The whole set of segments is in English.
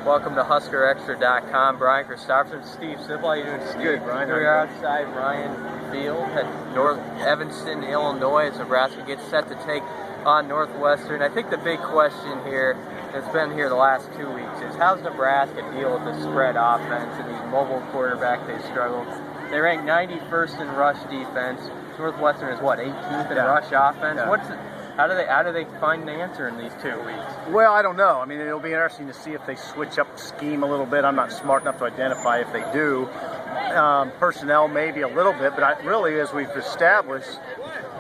Welcome to HuskerExtra.com. Brian Christopherson, Steve Sipple. How you doing, Steve? Good, Brian. We're outside Ryan Field at North Evanston, Illinois, as Nebraska gets set to take on Northwestern. I think the big question here that's been here the last 2 weeks is how's Nebraska deal with the spread offense and these mobile quarterbacks they struggled. They rank 91st in rush defense. Northwestern is what, 18th in rush offense? Yeah. How do they find an answer in these 2 weeks? Well, I don't know. I mean, it'll be interesting to see if they switch up the scheme a little bit. I'm not smart enough to identify if they do. Personnel maybe a little bit, but really, as we've established,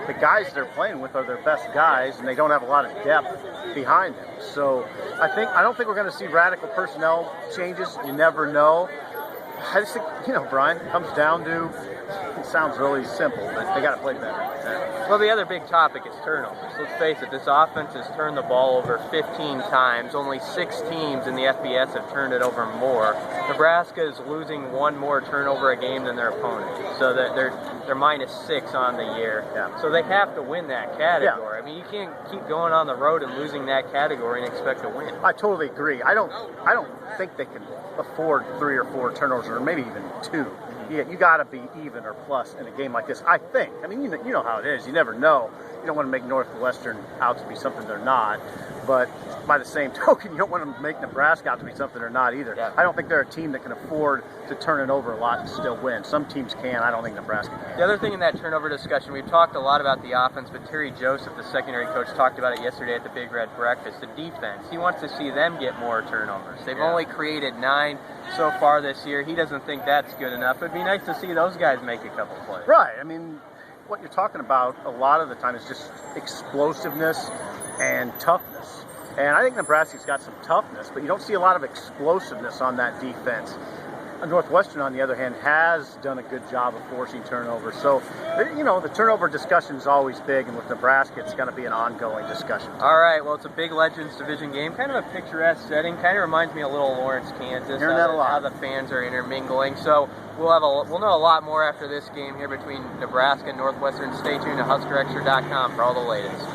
the guys they're playing with are their best guys, and they don't have a lot of depth behind them. So I don't think we're going to see radical personnel changes. You never know. I just think, Brian, it comes down to, it sounds really simple, but they got to play better. Well, the other big topic is turnovers. Let's face it, this offense has turned the ball over 15 times. Only 6 teams in the FBS have turned it over more. Nebraska is losing 1 more turnover a game than their opponent. So they're -6 on the year. Yeah. So they have to win that category. Yeah. I mean, you can't keep going on the road and losing that category and expect to win. I totally agree. I don't think they can afford 3 or 4 turnovers, or maybe even 2. You got to be even or plus in a game like this, I think. I mean, you know how it is. You never know. You don't want to make Northwestern out to be something they're not. But by the same token, you don't want to make Nebraska out to be something they're not either. Yeah. I don't think they're a team that can afford to turn it over a lot and still win. Some teams can. I don't think Nebraska can. The other thing in that turnover discussion, we've talked a lot about the offense, but Terry Joseph, the secondary coach, talked about it yesterday at the Big Red Breakfast. The defense, he wants to see them get more turnovers. They've only created 9 so far this year. He doesn't think that's good enough. It'd be nice to see those guys make a couple plays. Right. I mean, what you're talking about a lot of the time is just explosiveness and toughness. And I think Nebraska's got some toughness, but you don't see a lot of explosiveness on that defense. Northwestern, on the other hand, has done a good job of forcing turnovers. So, the turnover discussion is always big, and with Nebraska, it's going to be an ongoing discussion. All right, well, it's a big Legends Division game, kind of a picturesque setting, kind of reminds me a little of Lawrence, Kansas. Hearing that a lot. How the fans are intermingling. So we'll know a lot more after this game here between Nebraska and Northwestern. Stay tuned to HuskerExtra.com for all the latest.